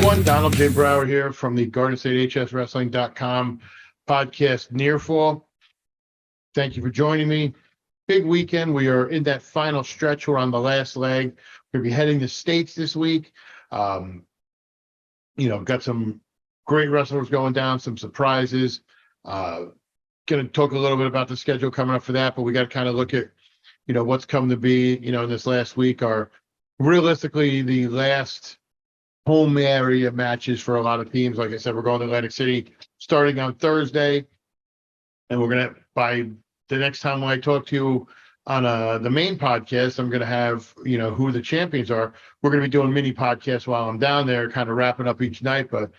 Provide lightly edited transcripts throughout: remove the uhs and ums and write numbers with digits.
everyone. Donald J. Brower here from the Garden State HSWrestling.com podcast Nearfall. Thank you for joining me. Big weekend. We are in that final stretch. We're on the last leg. We're going to be heading to States this week. Got some great wrestlers going down, some surprises. Going to talk a little bit about the schedule coming up for that, but we got to kind of look at, what's come to be, in this last week are realistically the last home area matches for a lot of teams. Like I said, we're going to Atlantic City starting on Thursday, and we're going to, by the next time I talk to you on the main podcast, I'm going to have, who the champions are. We're going to be doing mini podcasts while I'm down there, kind of wrapping up each night. But,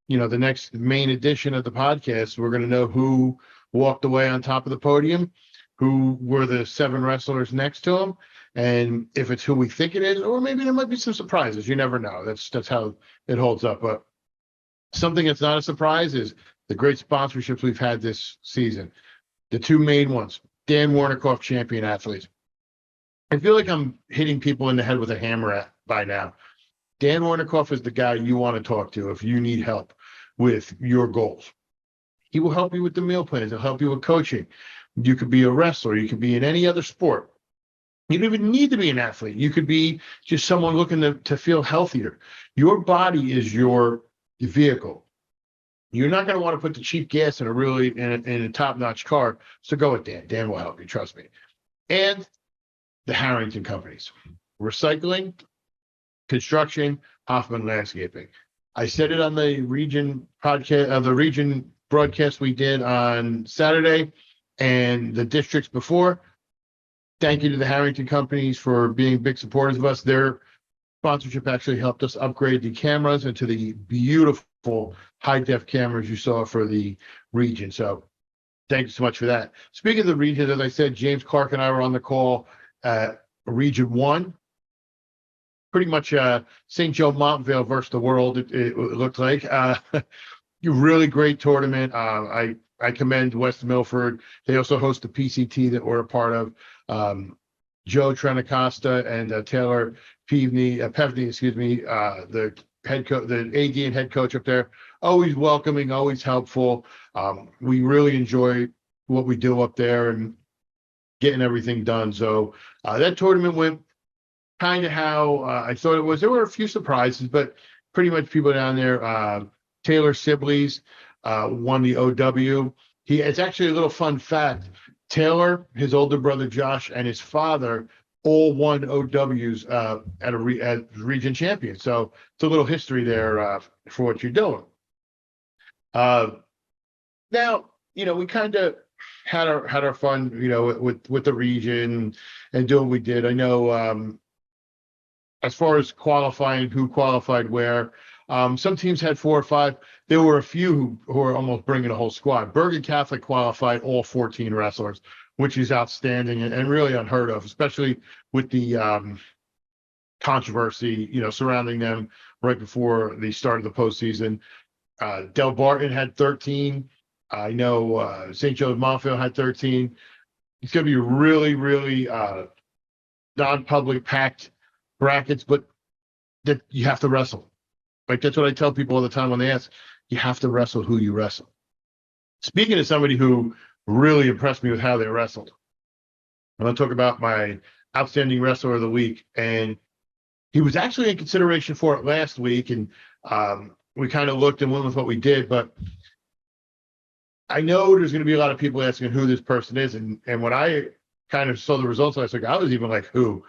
the next main edition of the podcast, we're going to know who walked away on top of the podium, who were the 7 wrestlers next to him, and if it's who we think it is, or maybe there might be some surprises. You never know. That's how it holds up. But something that's not a surprise is the great sponsorships we've had this season. The 2 main ones, Dan Warnikoff, champion athletes. I feel like I'm hitting people in the head with a hammer by now. Dan Warnikoff is the guy you want to talk to if you need help with your goals. He will help you with the meal plans. He'll help you with coaching. You could be a wrestler. You could be in any other sport. You don't even need to be an athlete. You could be just someone looking to feel healthier. Your body is your vehicle. You're not going to want to put the cheap gas in a top-notch car. So go with Dan. Dan will help you. Trust me. And the Harrington companies, recycling, construction, Hoffman Landscaping. I said it on the region podcast, the region broadcast we did on Saturday, and the districts before. Thank you to the Harrington companies for being big supporters of us. Their sponsorship actually helped us upgrade the cameras into the beautiful high-def cameras you saw for the region. So thank you so much for that. Speaking of the region, as I said, James Clark and I were on the call at Region 1. Pretty much St. Joe Montvale versus the world, it looked like. Really great tournament. I commend West Milford. They also host the PCT that we're a part of. Joe Trentacosta and Taylor Pevney, the head coach, the AD and head coach up there, always welcoming, always helpful. We really enjoy what we do up there and getting everything done. So that tournament went kind of how I thought it was. There were a few surprises, but pretty much people down there. Taylor Sibley's won the OW. It's actually a little fun fact. Taylor, his older brother Josh, and his father all won OWs at region champion. So it's a little history there for what you're doing. Now, we kind of had our fun, with the region and doing what we did. I know as far as qualifying, who qualified where, some teams had 4 or 5. There were a few who were almost bringing a whole squad. Bergen Catholic qualified all 14 wrestlers, which is outstanding and really unheard of, especially with the controversy, surrounding them right before the start of the postseason. Del Barton had 13. I know St. Joe Montvale had 13. It's going to be really, really non-public packed brackets, but that you have to wrestle. Like, that's what I tell people all the time when they ask. You have to wrestle who you wrestle. Speaking of somebody who really impressed me with how they wrestled, I'm going to talk about my outstanding wrestler of the week. And he was actually in consideration for it last week, and we kind of looked and went with what we did. But I know there's going to be a lot of people asking who this person is. And when I kind of saw the results last week, I was even like, who?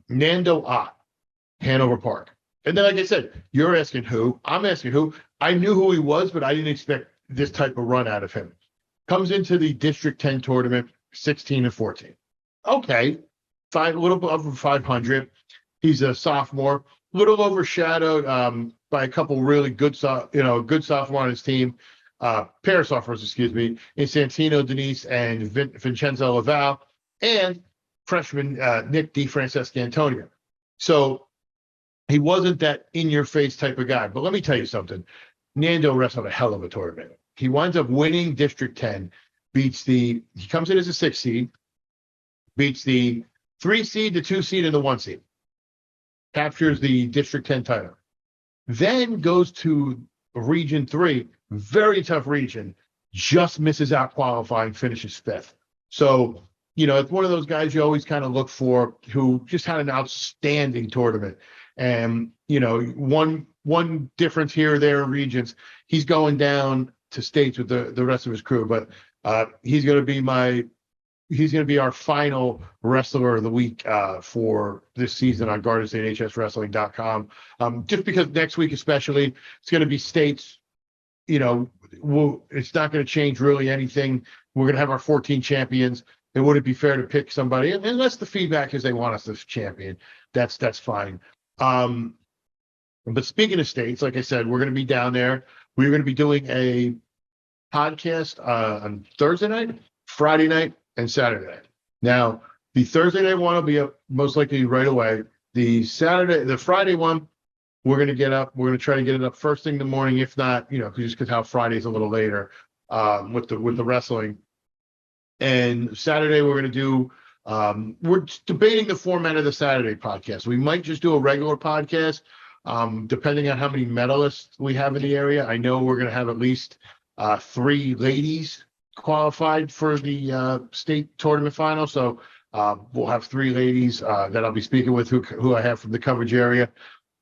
Nando Ott, Hanover Park. And then, like I said, you're asking who, I'm asking who. I knew who he was, but I didn't expect this type of run out of him. Comes into the District 10 tournament, 16 and 14. Okay, a little bit over 500. He's a sophomore, a little overshadowed by a couple really good sophomore on his team, pair of sophomores, in Santino Denise and Vincenzo Laval, and freshman Nick DeFrancesco Antonio. So he wasn't that in-your-face type of guy. But let me tell you something. Nando wrestled a hell of a tournament. He winds up winning District 10, he comes in as a 6 seed, beats the 3 seed, the 2 seed, and the 1 seed. Captures the District 10 title. then goes to Region 3, very tough region, just misses out qualifying, finishes 5th. So, it's one of those guys you always kind of look for who just had an outstanding tournament. And, one difference here or there in regions, he's going down to states with the rest of his crew, but he's going to be our final wrestler of the week for this season on GardenStateHSWrestling.com. Just because next week especially, it's going to be states, it's not going to change really anything. We're going to have our 14 champions. It wouldn't be fair to pick somebody, unless the feedback is they want us to champion. That's fine. But speaking of states, like I said, we're going to be down there. We're going to be doing a podcast on Thursday night, Friday night, and Saturday night. Now, the Thursday night one will be up most likely right away. The Friday one, we're going to get up. We're going to try to get it up first thing in the morning, if not, just because how Friday's a little later with the wrestling. And Saturday we're going to do. We're debating the format of the Saturday podcast. We might just do a regular podcast, depending on how many medalists we have in the area. I know we're going to have at least 3 ladies qualified for the state tournament final. So we'll have 3 ladies that I'll be speaking with who I have from the coverage area,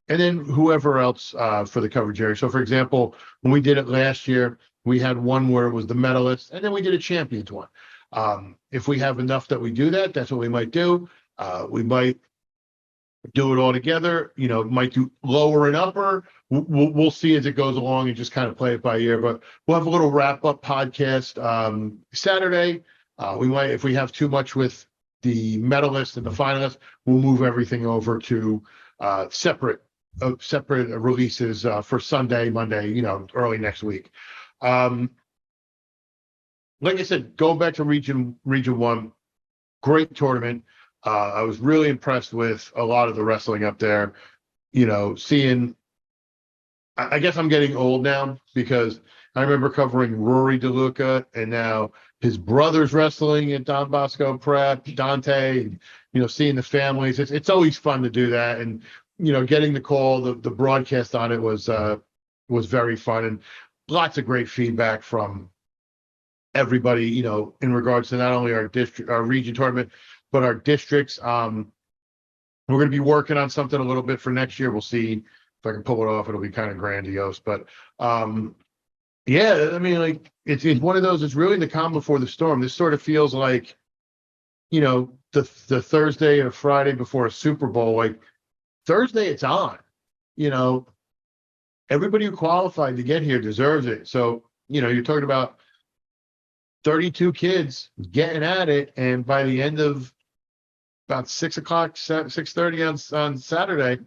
and then whoever else for the coverage area. So, for example, when we did it last year, we had one where it was the medalist, and then we did a champions one. If we have enough that we do that, that's what we might do. We might do it all together, might do lower and upper. We'll see as it goes along and just kind of play it by ear. But we'll have a little wrap-up podcast Saturday. We might, if we have too much with the medalists and the finalists, we'll move everything over to separate releases for Sunday, Monday, early next week. Like I said, going back to Region 1, great tournament. I was really impressed with a lot of the wrestling up there. Seeing, I guess I'm getting old now, because I remember covering Rory DeLuca, and now his brother's wrestling at Don Bosco Prep, Dante, and, seeing the families. It's always fun to do that. And, getting the call, the broadcast on it was very fun, and lots of great feedback from everybody, in regards to not only our region tournament, but our districts. We're going to be working on something a little bit for next year. We'll see if I can pull it off. It'll be kind of grandiose, but yeah, I mean, like it's one of those. It's really the calm before the storm. This sort of feels like, the Thursday or Friday before a Super Bowl. Like Thursday, it's on. Everybody who qualified to get here deserves it. So you're talking about 32 kids getting at it, and by the end of about 6 o'clock, 6:30 on Saturday,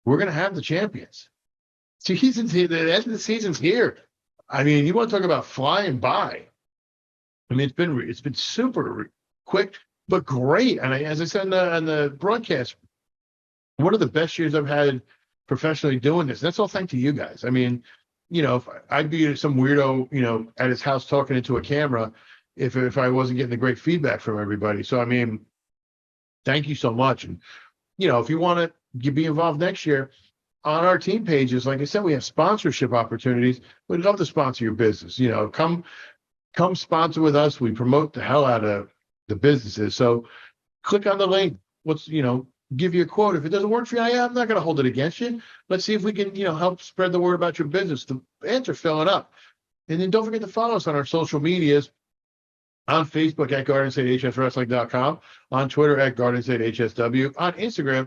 we're going to have the champions. Season's here. The end of the season's here. I mean, you want to talk about flying by. I mean, it's been super quick, but great. And as I said on the broadcast, one of the best years I've had professionally doing this. That's all thanks to you guys. I mean, if I'd be some weirdo, at his house talking into a camera if I wasn't getting the great feedback from everybody. So, I mean, thank you so much. And, if you want to be involved next year on our team pages, like I said, we have sponsorship opportunities. We'd love to sponsor your business. Come sponsor with us. We promote the hell out of the businesses. So click on the link. Give you a quote. If it doesn't work for you, I'm not going to hold it against you. Let's see if we can, help spread the word about your business. The ads are filling up. And then don't forget to follow us on our social medias, on Facebook at GardenStateHSWrestling.com, on Twitter at GardenStateHSW, on Instagram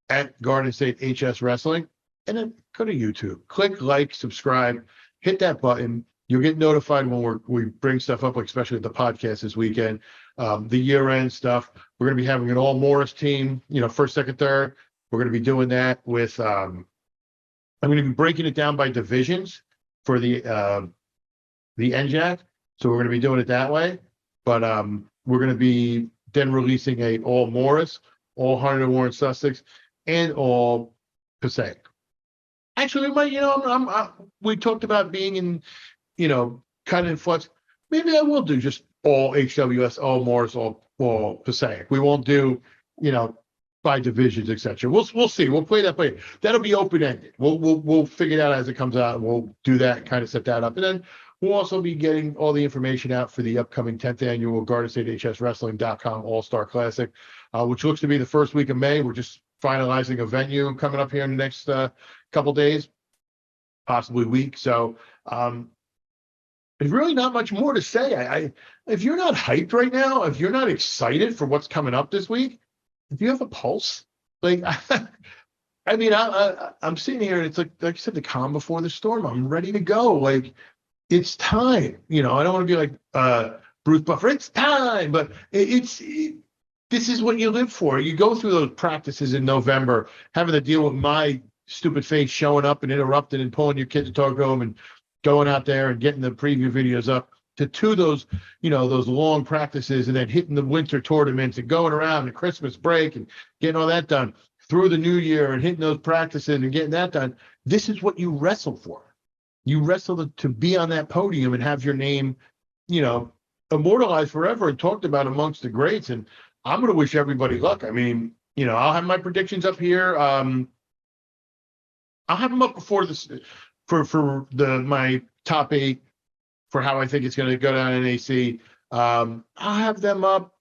at GardenStateHSWrestling, and then go to YouTube. Click like, subscribe, hit that button. You'll get notified when we bring stuff up, like especially the podcast this weekend. The year-end stuff. We're going to be having an all-Morris team, first, second, third. We're going to be doing that with I'm going to be breaking it down by divisions for the NJAC. So we're going to be doing it that way. But we're going to be then releasing a all-Morris, all Hunterdon, Warren, Sussex, and all Passaic. Actually, we might, we talked about being in, kind of in flux. Maybe I will do just all HWS, all Morris, all Passaic. We won't do, by divisions, etc. We'll see. We'll play that play. That'll be open ended. We'll figure it out as it comes out. And we'll do that and kind of set that up, and then we'll also be getting all the information out for the upcoming 10th annual Garden State HSWrestling.com All-Star Classic, which looks to be the first week of May. We're just finalizing a venue coming up here in the next couple days, possibly week. So there's really not much more to say. If you're not hyped right now, if you're not excited for what's coming up this week, if you have a pulse, like, I mean, I'm sitting here and it's like I said, the calm before the storm. I'm ready to go. Like, it's time. I don't want to be like Bruce Buffer. It's time, but this is what you live for. You go through those practices in November, having to deal with my stupid face showing up and interrupting and pulling your kid to talk to them and going out there and getting the preview videos up to those, those long practices and then hitting the winter tournaments and going around the Christmas break and getting all that done through the new year and hitting those practices and getting that done. This is what you wrestle for. You wrestle to be on that podium and have your name, immortalized forever and talked about amongst the greats. And I'm going to wish everybody luck. I mean, I'll have my predictions up here. I'll have them up before this for my top 8 for how I think it's going to go down in AC. I'll have them up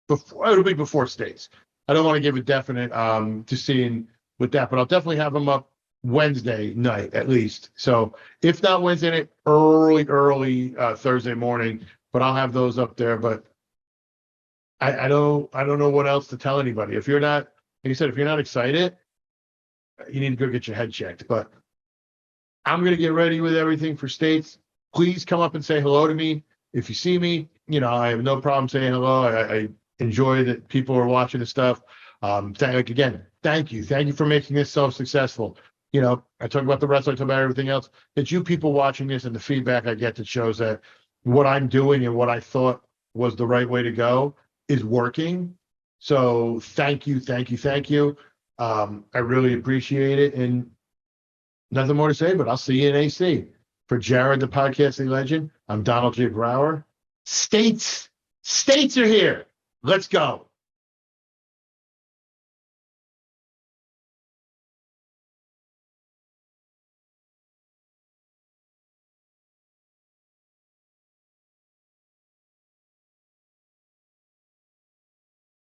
before. It'll be before states. I don't want to give a definite to seeing with that, but I'll definitely have them up Wednesday night at least. So if not Wednesday night, early Thursday morning, but I'll have those up there. But I don't know what else to tell anybody. If you're not, like you said, if you're not excited, you need to go get your head checked. But I'm going to get ready with everything for states. Please come up and say hello to me. If you see me, I have no problem saying hello. I enjoy that people are watching this stuff. Again, thank you. Thank you for making this so successful. I talk about the wrestling, I talk about everything else. It's you people watching this and the feedback I get that shows that what I'm doing and what I thought was the right way to go is working. So thank you. I really appreciate it. And nothing more to say, but I'll see you in AC. For Jared, the podcasting legend, I'm Donald J. Brower. States are here. Let's go.